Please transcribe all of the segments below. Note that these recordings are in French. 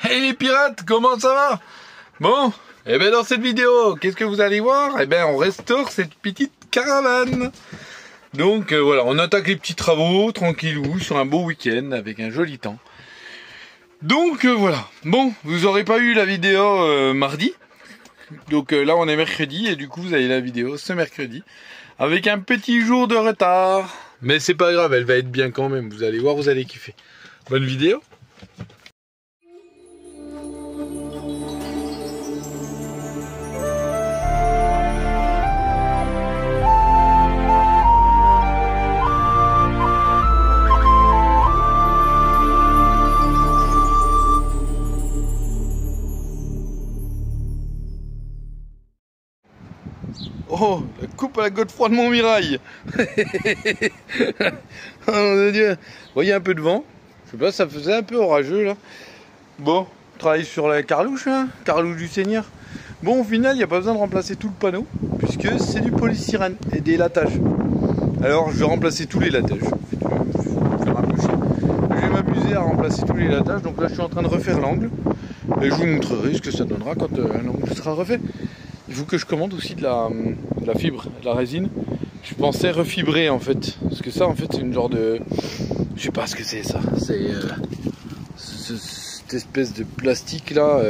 Hey les pirates, comment ça va? Bon, et bien dans cette vidéo, qu'est-ce que vous allez voir? Et bien on restaure cette petite caravane. Donc voilà, on attaque les petits travaux, tranquillou, sur un beau week-end, avec un joli temps. Donc voilà, bon, vous n'aurez pas eu la vidéo mardi. Donc là on est mercredi, et du coup vous avez la vidéo ce mercredi. Avec un petit jour de retard. Mais c'est pas grave, elle va être bien quand même, vous allez voir, vous allez kiffer. Bonne vidéo. Oh, la coupe à la Godefroy de Montmirail. Oh mon Dieu. Vous voyez un peu de vent. Je sais pas, ça faisait un peu orageux là. Bon, on travaille sur la carlouche, hein, carlouche du Seigneur. Bon, au final, il n'y a pas besoin de remplacer tout le panneau, puisque c'est du polystyrène et des latages. Alors, je vais remplacer tous les latages. Je vais m'amuser à remplacer tous les latages. Donc là, je suis en train de refaire l'angle. Et je vous montrerai ce que ça donnera quand l'angle sera refait. Il faut que je commande aussi de la fibre, de la résine. Je pensais refibrer en fait. Parce que ça en fait c'est une genre de... Je sais pas ce que c'est ça. C'est cette espèce de plastique là.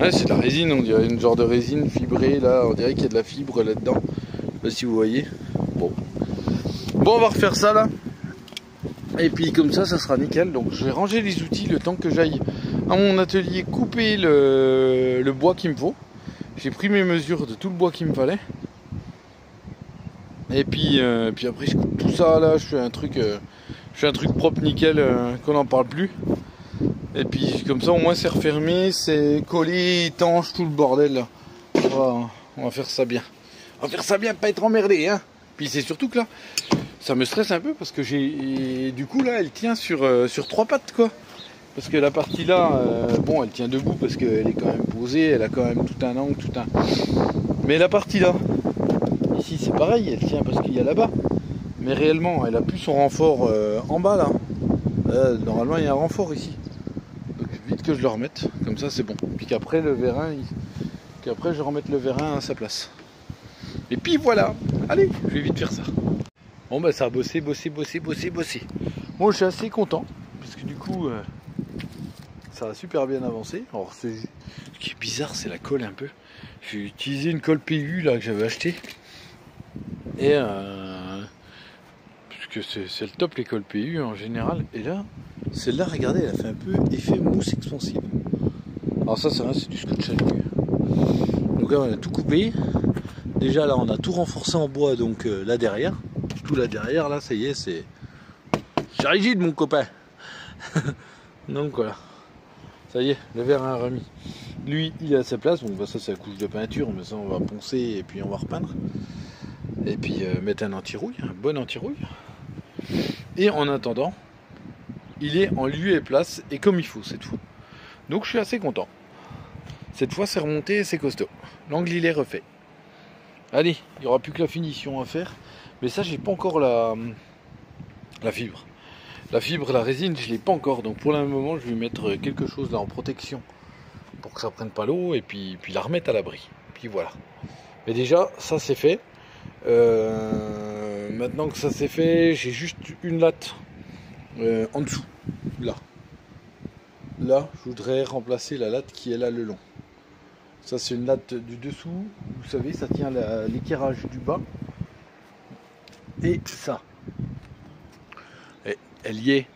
Ouais, c'est de la résine, on dirait une genre de résine fibrée là. On dirait qu'il y a de la fibre là-dedans. Je sais pas si vous voyez. Bon, on va refaire ça là. Et puis comme ça sera nickel. Donc je vais ranger les outils le temps que j'aille à mon atelier couper le bois qu'il me faut. J'ai pris mes mesures de tout le bois qu'il me fallait. Et puis après je coupe tout ça là, je fais un truc propre nickel, qu'on n'en parle plus. Et puis comme ça au moins c'est refermé, c'est collé, étanche, tout le bordel là. On va faire ça bien. On va faire ça bien, pas être emmerdé, hein. Puis c'est surtout que là, ça me stresse un peu parce que du coup là elle tient sur 3 pattes quoi. Parce que la partie là, bon, elle tient debout parce qu'elle est quand même posée, elle a quand même tout un angle, Mais la partie là, ici c'est pareil, elle tient parce qu'il y a là-bas. Mais réellement, elle a plus son renfort en bas là. Normalement, il y a un renfort ici. Donc vite que je le remette, comme ça c'est bon. Puis qu'après le vérin, qu'après je remette le vérin à sa place. Et puis voilà, allez, je vais vite faire ça. Bon bah ça a bossé. Bon, je suis assez content, parce que du coup... ça a super bien avancé. Alors ce qui est bizarre, c'est la colle un peu. J'ai utilisé une colle PU là que j'avais acheté. Et puisque c'est le top les colles PU en général. Et là, celle-là, regardez, elle a fait un peu effet mousse expansive. Alors ça, c'est du scotch à nu. Donc là, on a tout coupé. Déjà là, on a tout renforcé en bois. Donc là derrière, tout là derrière, là, ça y est, c'est rigide mon copain. Donc voilà. Ça y est, le vérin remis. Lui, il est à sa place. Bon, bah, ça, c'est la couche de peinture. Mais ça, on va poncer et puis on va repeindre. Et puis mettre un anti-rouille, un bon anti-rouille. Et en attendant, il est en lieu et place et comme il faut cette fois. Donc, je suis assez content. Cette fois, c'est remonté et c'est costaud. L'angle, il est refait. Allez, il n'y aura plus que la finition à faire. Mais ça, j'ai pas encore la fibre. La fibre, la résine, je l'ai pas encore, donc pour le moment je vais mettre quelque chose là en protection pour que ça prenne pas l'eau et puis la remettre à l'abri. Puis voilà. Mais déjà ça c'est fait. Maintenant que ça c'est fait, j'ai juste une latte en dessous. Là, je voudrais remplacer la latte qui est là le long. Ça c'est une latte du dessous. Vous savez, ça tient l'équerrage du bas. Et ça. Elle y est.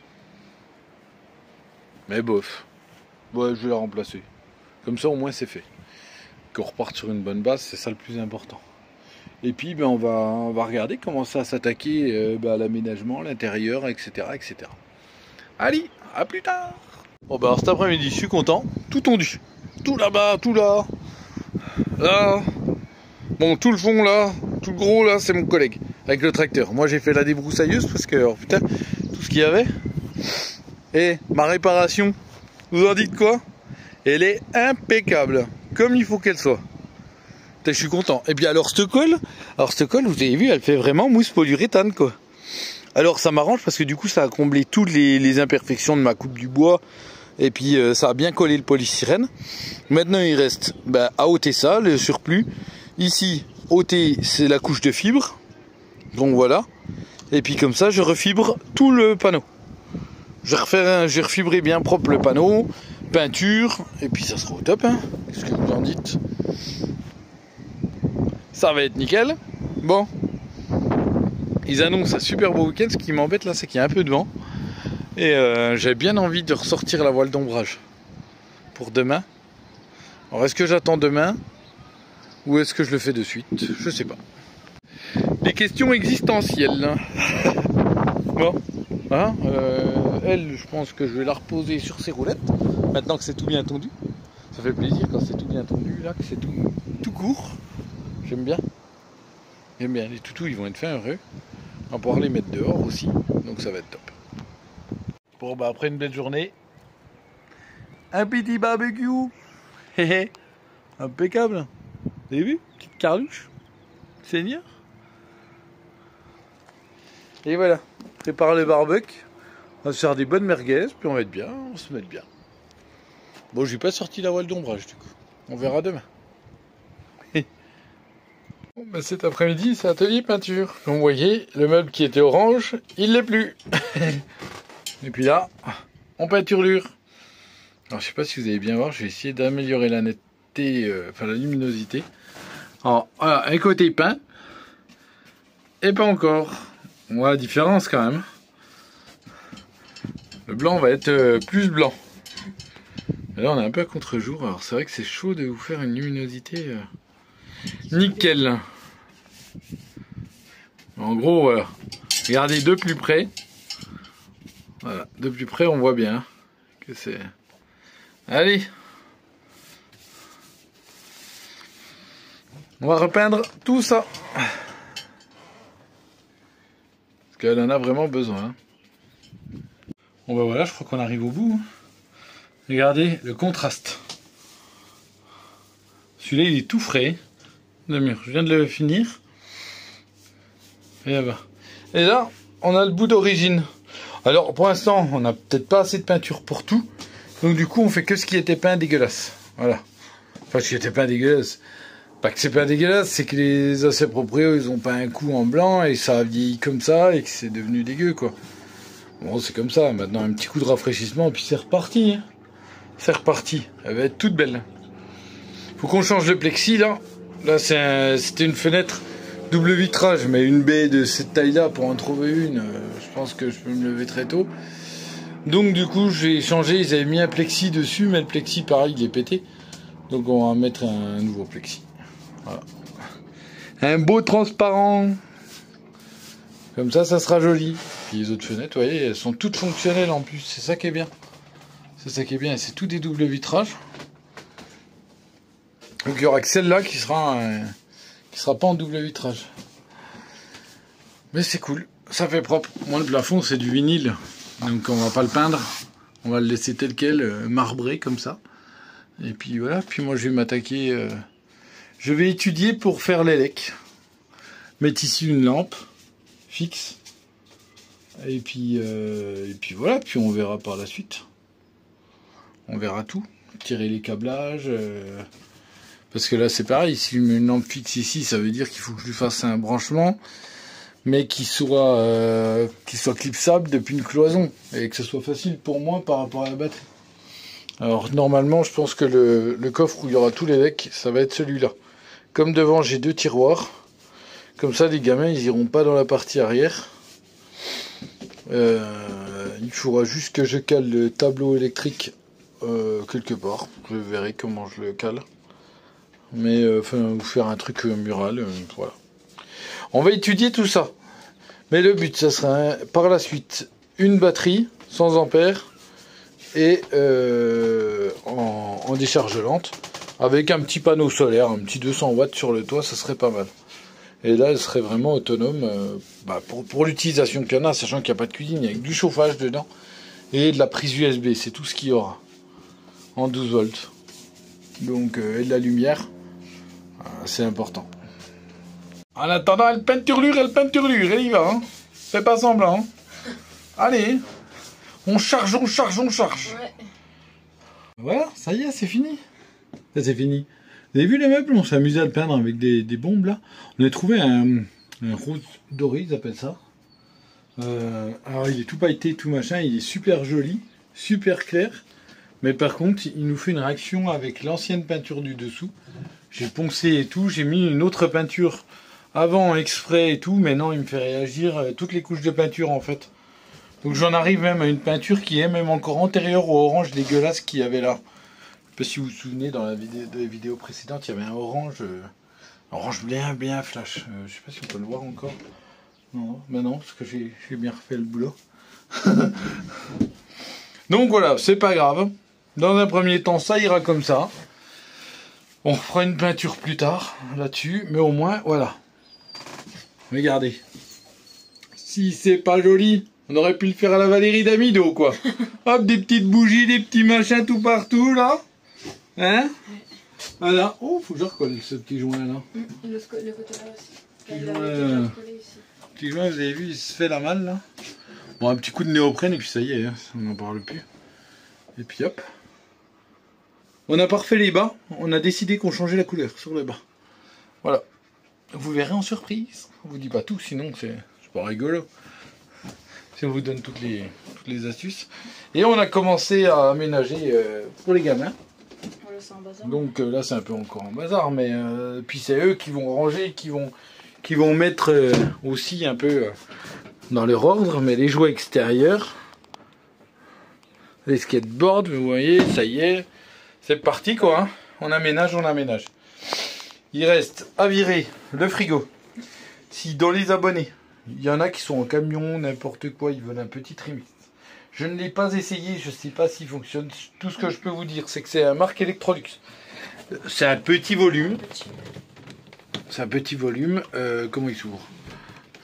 Mais bof. Ouais, je vais la remplacer. Comme ça, au moins, c'est fait. Qu'on reparte sur une bonne base, c'est ça le plus important. Et puis, ben, on va regarder comment ça s'attaquer à l'aménagement, l'intérieur, etc., etc. Allez, à plus tard. Bon, ben, alors, cet après-midi, je suis content. Tout tondu. Tout là-bas, tout là. Là. Bon, tout le fond, là. Tout le gros, là, c'est mon collègue. Avec le tracteur. Moi, j'ai fait la débroussailleuse parce que, alors, putain... ce qu'il y avait. Et ma réparation, vous en dites quoi? Elle est impeccable, comme il faut qu'elle soit. Je suis content. Et puis alors cette colle, vous avez vu, elle fait vraiment mousse polyuréthane quoi. Alors ça m'arrange parce que du coup ça a comblé toutes les imperfections de ma coupe du bois Et puis ça a bien collé le polystyrène. Maintenant il reste à ôter ça, le surplus. Ici, ôter c'est la couche de fibre. Donc voilà. Et puis comme ça je refibre tout le panneau. Je vais refibrer bien propre le panneau, peinture, et puis ça sera au top, hein. Qu'est-ce que vous en dites? Ça va être nickel. Bon. Ils annoncent un super beau week-end. Ce qui m'embête là, c'est qu'il y a un peu de vent. Et j'ai bien envie de ressortir la voile d'ombrage pour demain. Alors est-ce que j'attends demain ou est-ce que je le fais de suite? Je sais pas. Les questions existentielles. Bon, hein, elle, je pense que je vais la reposer sur ses roulettes. Maintenant que c'est tout bien tendu. Ça fait plaisir quand c'est tout bien tendu, là, que c'est tout court. J'aime bien. J'aime bien. Les toutous, ils vont être fins heureux. On va pouvoir les mettre dehors aussi. Donc ça va être top. Bon, après une belle journée. Un petit barbecue. Impeccable. Vous avez vu? Petite carlouche. Seigneur. Et voilà. Prépare le barbecue. On va se faire des bonnes merguez. Puis on va être bien. On va se mettre bien. Bon, j'ai pas sorti la voile d'ombrage du coup. On verra demain. Bon, cet après-midi, c'est atelier peinture. Comme vous voyez, le meuble qui était orange, il l'est plus. Et puis là, on peinturlure. Alors, je sais pas si vous allez bien voir, je vais essayer d'améliorer la netteté, la luminosité. Alors, voilà, un côté peint. Et pas encore. On voit la différence quand même. Le blanc va être plus blanc. Et là, on est un peu à contre-jour. Alors, c'est vrai que c'est chaud de vous faire une luminosité nickel. En gros, voilà. Regardez de plus près. Voilà, de plus près, on voit bien que c'est... Allez. On va repeindre tout ça. Parce qu'elle en a vraiment besoin. Bon bah voilà, je crois qu'on arrive au bout. Regardez le contraste. Celui-là, il est tout frais. Le mur, je viens de le finir. Et là-bas. Et là, on a le bout d'origine. Alors, pour l'instant, on n'a peut-être pas assez de peinture pour tout. Donc, du coup, on fait que ce qui était peint dégueulasse. Voilà. Enfin, ce qui était peint dégueulasse. Pas que c'est pas dégueulasse, c'est que les anciens proprios, ils ont peint un coup en blanc et ça a vieilli comme ça et que c'est devenu dégueu, quoi. Bon, c'est comme ça. Maintenant, un petit coup de rafraîchissement, puis c'est reparti. Hein. C'est reparti. Elle va être toute belle. Faut qu'on change le plexi, là. Là, c'était une fenêtre double vitrage, mais une baie de cette taille-là, pour en trouver une, je pense que je peux me lever très tôt. Donc, du coup, j'ai changé. Ils avaient mis un plexi dessus, mais le plexi, pareil, il est pété. Donc, on va mettre un nouveau plexi. Voilà. Un beau transparent. Comme ça sera joli. Puis les autres fenêtres, vous voyez, elles sont toutes fonctionnelles en plus. C'est ça qui est bien. C'est ça qui est bien. C'est tout des doubles vitrages. Donc il y aura que celle-là qui sera pas en double vitrage. Mais c'est cool. Ça fait propre. Moi, le plafond, c'est du vinyle. Donc on va pas le peindre. On va le laisser tel quel, marbré comme ça. Et puis voilà. Puis moi, je vais m'attaquer... Je vais étudier pour faire l'élec. Mettre ici une lampe fixe. Et puis voilà. Puis on verra par la suite. On verra tout. Tirer les câblages. Parce que là, c'est pareil. Si je mets une lampe fixe ici, ça veut dire qu'il faut que je lui fasse un branchement. Mais qui soit clipsable depuis une cloison. Et que ce soit facile pour moi par rapport à la batterie. Alors, normalement, je pense que le coffre où il y aura tous les lecs, ça va être celui-là. Comme devant, j'ai 2 tiroirs. Comme ça, les gamins, ils iront pas dans la partie arrière. Il faudra juste que je cale le tableau électrique quelque part. Je verrai comment je le cale. Mais enfin, faire un truc mural, voilà. On va étudier tout ça. Mais le but, ça sera par la suite une batterie 100 ampères et en décharge lente avec un petit panneau solaire, un petit 200 watts sur le toit, ça serait pas mal. Et là, elle serait vraiment autonome pour l'utilisation qu'il y en a, sachant qu'il n'y a pas de cuisine, avec du chauffage dedans et de la prise USB, c'est tout ce qu'il y aura en 12 volts. Donc, et de la lumière, c'est important. En attendant, elle peinturlure, elle y va. Hein. Fais pas semblant. Hein. Allez, on charge. Ouais. Voilà, ça y est, c'est fini. Ça, c'est fini. Vous avez vu les meubles? On s'est amusé à le peindre avec des bombes là. On a trouvé un rose doré, ils appellent ça. Alors il est tout pailleté, tout machin, il est super joli, super clair. Mais par contre, il nous fait une réaction avec l'ancienne peinture du dessous. J'ai poncé et tout, j'ai mis une autre peinture avant exprès et tout, mais non, il me fait réagir toutes les couches de peinture en fait. Donc j'en arrive même à une peinture qui est même encore antérieure au orange dégueulasse qu'il y avait là. Je sais pas si vous vous souvenez, dans la vidéo précédente, il y avait un orange, orange bien flash. Je sais pas si on peut le voir encore. Non, mais non, parce que j'ai bien refait le boulot. Donc voilà, c'est pas grave. Dans un premier temps, ça ira comme ça. On refera une peinture plus tard là-dessus, mais au moins, voilà. Regardez. Si c'est pas joli, on aurait pu le faire à la Valérie Damido, quoi. Hop, des petites bougies, des petits machins tout partout, là. Hein? Voilà. Oh, faut que je recolle ce petit joint, là. Le côté là aussi. Petit joint, vous avez vu, il se fait la malle, là. Bon, un petit coup de néoprène, et puis ça y est, hein, on n'en parle plus. Et puis hop. On a pas refait les bas, on a décidé qu'on changeait la couleur sur le bas. Voilà. Vous verrez en surprise. On vous dit pas tout, sinon c'est pas rigolo. Si on vous donne toutes les astuces. Et on a commencé à aménager pour les gamins. Voilà, c'est un bazar. Donc là c'est un peu encore en bazar, mais puis c'est eux qui vont ranger, qui vont mettre aussi un peu dans leur ordre, mais les jouets extérieurs, les skateboards, vous voyez, ça y est. C'est parti quoi, hein. On aménage. Il reste à virer le frigo. Si dans les abonnés, il y en a qui sont en camion, n'importe quoi, ils veulent un petit trimix. Je ne l'ai pas essayé, je ne sais pas s'il fonctionne. Tout ce que je peux vous dire, c'est que c'est un marque Electrolux. C'est un petit volume. Comment il s'ouvre?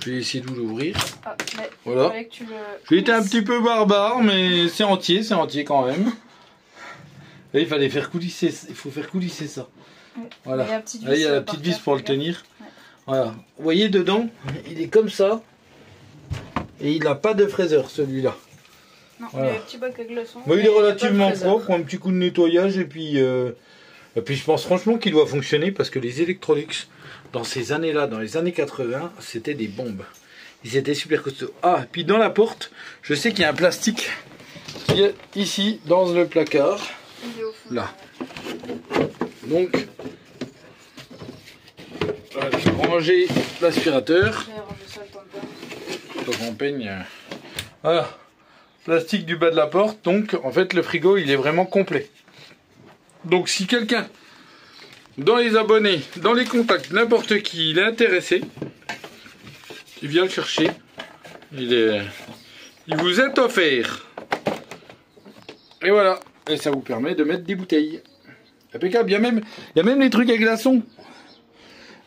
Je vais essayer de vous l'ouvrir. Ah, voilà. J'ai été un petit peu barbare, mais c'est entier quand même. Là, il fallait faire coulisser, il faut faire coulisser ça. Voilà. Là, il y a la petite vis pour le tenir. Ouais. Voilà. Vous voyez dedans, il est comme ça. Et il n'a pas de fraiseur celui-là. Non, voilà. Il y a un petit bac à glaçons. Mais il est relativement propre, un petit coup de nettoyage et puis je pense franchement qu'il doit fonctionner parce que les Electrolux, dans ces années-là, dans les années 80, c'était des bombes. Ils étaient super costauds. Ah, puis dans la porte, je sais qu'il y a un plastique qui est ici, dans le placard. Là. Donc, voilà, je vais ranger l'aspirateur. On peigne. Voilà. Plastique du bas de la porte. Donc, en fait, le frigo, il est vraiment complet. Donc, si quelqu'un, dans les abonnés, dans les contacts, n'importe qui, il est intéressé, il vient le chercher. Il vous est offert. Et voilà. Et ça vous permet de mettre des bouteilles. Impeccable. Il y a même les trucs à glaçons.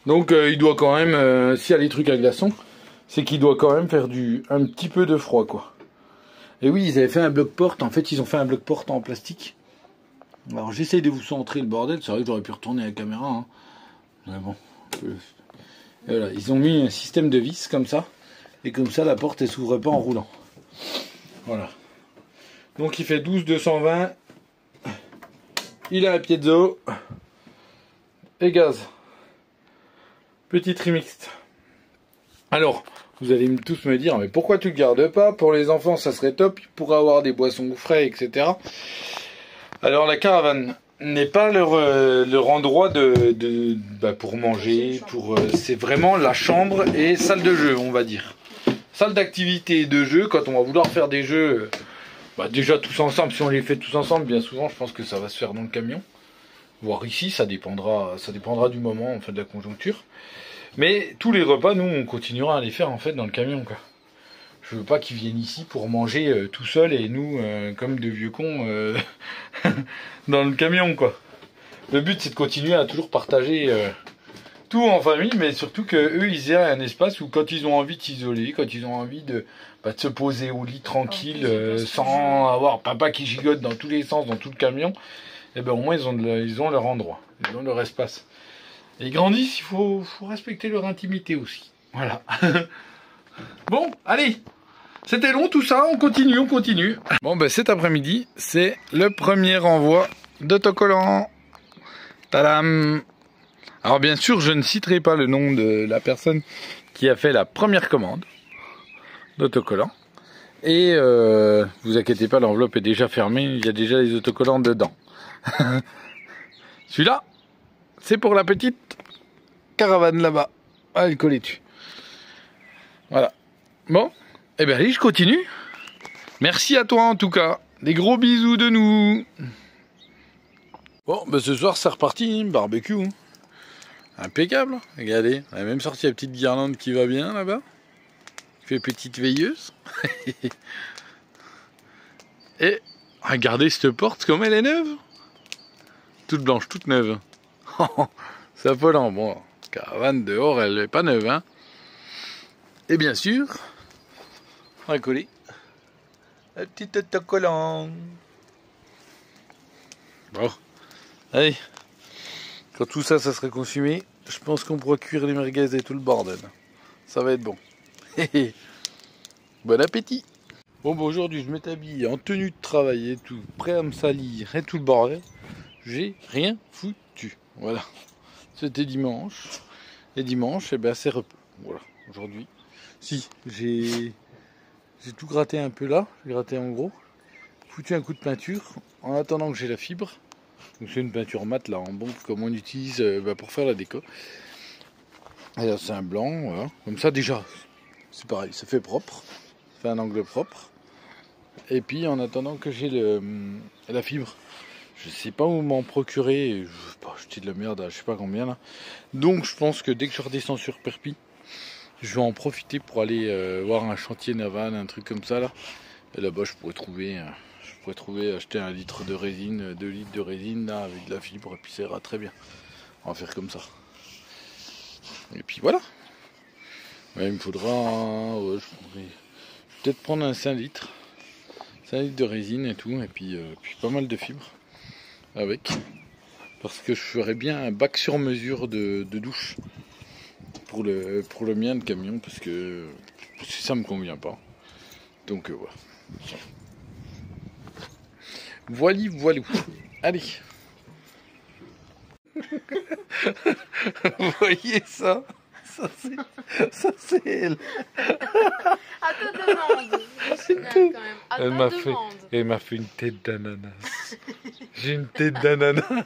Donc il doit quand même, s'il y a les trucs à glaçons, c'est qu'il doit quand même faire un petit peu de froid, quoi. Et oui, ils avaient fait un bloc-porte. En fait, ils ont fait un bloc-porte en plastique. Alors j'essaye de vous centrer le bordel. C'est vrai que j'aurais pu retourner la caméra. Hein. Mais bon. Et voilà, ils ont mis un système de vis comme ça. Et comme ça, la porte, elle s'ouvre pas en roulant. Voilà. Donc il fait 12-220. Il a un piezo. Et gaz. Petit trimixte. Alors, vous allez tous me dire, mais pourquoi tu le gardes pas? Pour les enfants, ça serait top. Ils pourraient avoir des boissons frais, etc. Alors la caravane n'est pas leur endroit pour manger. C'est vraiment la chambre et salle de jeu, on va dire. Salle d'activité et de jeu, quand on va vouloir faire des jeux... déjà tous ensemble, si on les fait tous ensemble, bien souvent je pense que ça va se faire dans le camion. Voire ici, ça dépendra du moment, en fait, de la conjoncture. Mais tous les repas, nous, on continuera à les faire en fait dans le camion, quoi. Je veux pas qu'ils viennent ici pour manger tout seuls et nous, comme de vieux cons, dans le camion, quoi. Le but, c'est de continuer à toujours partager tout en famille, mais surtout que eux, ils aient un espace où quand ils ont envie de s'isoler, quand ils ont envie de se poser au lit tranquille, sans avoir papa qui gigote dans tous les sens, dans tout le camion, et ben au moins ils ont leur endroit, ils ont leur espace. Et ils grandissent, il faut respecter leur intimité aussi. Voilà. Bon, allez, c'était long tout ça, on continue. Bon, ben cet après-midi, c'est le premier renvoi d'autocollants. Tadam. Alors bien sûr, je ne citerai pas le nom de la personne qui a fait la première commande d'autocollants. Et vous inquiétez pas, l'enveloppe est déjà fermée, il y a déjà les autocollants dedans. Celui-là, c'est pour la petite caravane là-bas. Ah, elle collait dessus. Voilà. Bon, eh bien allez, je continue. Merci à toi en tout cas. Des gros bisous de nous. Bon, ben ce soir c'est reparti, barbecue. Impeccable. Regardez, on a même sorti la petite guirlande qui va bien là-bas. Fait petite veilleuse. Et regardez cette porte comme elle est neuve. Toute blanche, toute neuve. C'est affolant. Bon, caravane dehors, elle est pas neuve, hein. Et bien sûr, on va coller la petite autocollant. Bon, allez. Quand tout ça, ça sera consumé, je pense qu'on pourra cuire les merguez et tout le bordel. Ça va être bon. Bon appétit. Bon, bah aujourd'hui, je m'établis en tenue de travail et tout, prêt à me salir et tout le bordel. J'ai rien foutu. Voilà. C'était dimanche. Et dimanche, eh ben, c'est repos. Voilà. Aujourd'hui. Si, j'ai tout gratté un peu là. J'ai gratté en gros. Foutu un coup de peinture en attendant que j'ai la fibre. Donc c'est une peinture mate là en bon comme on utilise pour faire la déco. Et là c'est un blanc, voilà. Comme ça déjà, c'est pareil, ça fait propre. Ça fait un angle propre. Et puis en attendant que j'ai la fibre, je sais pas où m'en procurer. Je veux pas acheter de la merde à je sais pas combien là. Donc je pense que dès que je redescends sur Perpignan, je vais en profiter pour aller voir un chantier naval, un truc comme ça là. Et là-bas je pourrais trouver acheter 1 litre de résine, 2 litres de résine là avec de la fibre et puis ça ira très bien. On va faire comme ça. Et puis voilà. Ouais, il me faudra, je vais peut-être prendre un 5 litres. 5 litres de résine et tout, et puis pas mal de fibres avec. Parce que je ferais bien un bac sur mesure de douche pour le mien de camion, parce que ça me convient pas. Donc voilà. Voilou. Allez. Vous voyez ça? Ça c'est elle. À ta demande. Quand même. À ta demande. Elle m'a fait une tête d'ananas. J'ai une tête d'ananas.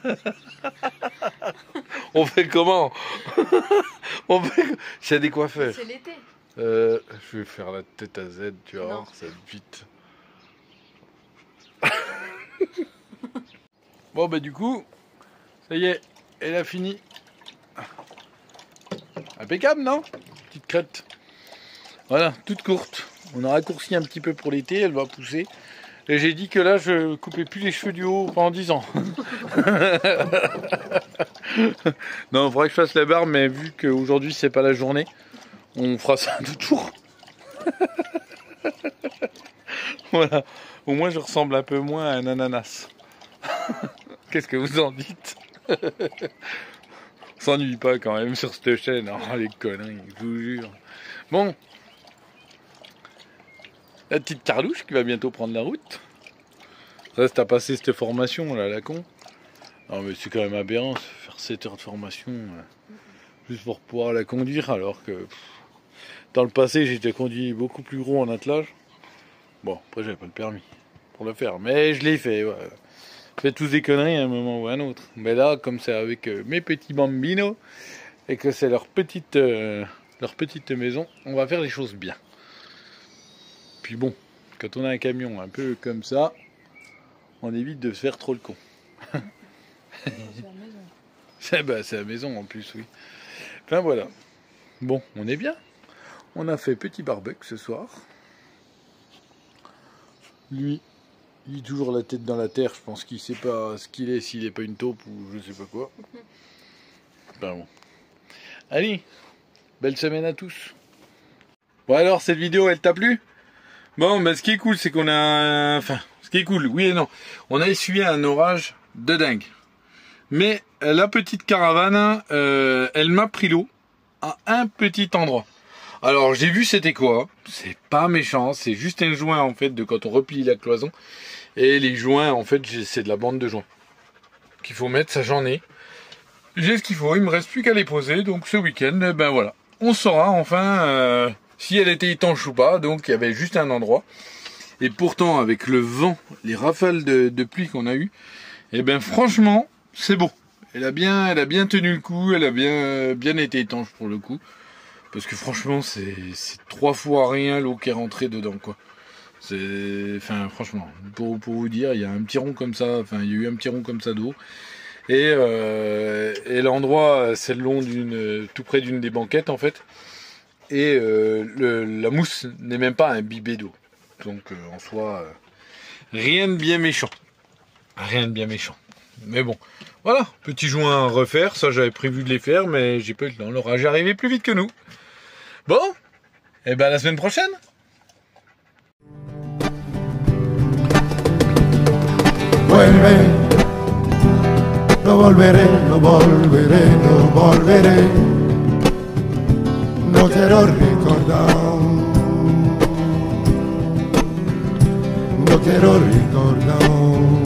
On fait comment? C'est des coiffeurs. C'est l'été. Je vais faire la tête à Z, tu vas voir, ça vite. Bon bah du coup, ça y est, elle a fini. Impeccable, non? Petite crête. Voilà, toute courte. On a raccourci un petit peu pour l'été, elle va pousser. Et j'ai dit que là, je coupais plus les cheveux du haut pendant 10 ans. Non, il faudrait que je fasse la barbe, mais vu qu'aujourd'hui, c'est pas la journée, on fera ça un autre jour. Voilà. Au moins, je ressemble un peu moins à un ananas. Qu'est-ce que vous en dites? On s'ennuie pas quand même sur cette chaîne. Oh, les conneries, je vous jure. Bon. La petite Carlouche qui va bientôt prendre la route. Reste à passer cette formation là, la con. Non mais c'est quand même aberrant, faire 7 heures de formation juste pour pouvoir la conduire, alors que dans le passé j'étais conduit beaucoup plus gros en attelage. Bon, après j'avais pas le permis pour le faire, mais je l'ai fait. Ouais. Fait tous des conneries à un moment ou à un autre. Mais là, comme c'est avec mes petits bambinos et que c'est leur petite maison, on va faire les choses bien. Puis bon, quand on a un camion un peu comme ça, on évite de se faire trop le con. C'est la maison en plus, oui. Enfin voilà. Bon, on est bien. On a fait petit barbecue ce soir. Lui, il est toujours la tête dans la terre. Je pense qu'il sait pas ce qu'il est, s'il est pas une taupe ou je sais pas quoi. Ben bon. Allez, belle semaine à tous. Bon alors, cette vidéo, elle t'a plu? Bon, ben ce qui est cool, c'est qu'on a... Enfin, ce qui est cool, oui et non. On a essuyé un orage de dingue. Mais la petite caravane, elle m'a pris l'eau à un petit endroit. Alors j'ai vu c'était quoi, c'est pas méchant, c'est juste un joint en fait de quand on replie la cloison. Et les joints en fait c'est de la bande de joint. qu'il faut mettre, ça j'en ai. J'ai ce qu'il faut, il me reste plus qu'à les poser, donc ce week-end, ben voilà. On saura enfin si elle était étanche ou pas, donc il y avait juste un endroit. Et pourtant, avec le vent, les rafales de pluie qu'on a eu, et ben franchement, c'est beau. Elle a bien tenu le coup, elle a bien été étanche pour le coup. Parce que franchement, c'est 3 fois rien l'eau qui est rentrée dedans, quoi. Enfin, franchement, pour vous dire, il y a un petit rond comme ça, enfin, il y a eu un petit rond comme ça d'eau. Et l'endroit, c'est le long tout près d'une des banquettes, en fait. Et la mousse n'est même pas imbibée d'eau. Donc, en soi, rien de bien méchant. Rien de bien méchant. Mais bon, voilà, petit joint à refaire. Ça, j'avais prévu de les faire, mais j'ai pas eu le temps. L'orage est arrivé plus vite que nous. Bon, et ben à la semaine prochaine. Vuelve, no volveré, no volveré, no volveré. No quiero recordar, no quiero recordar.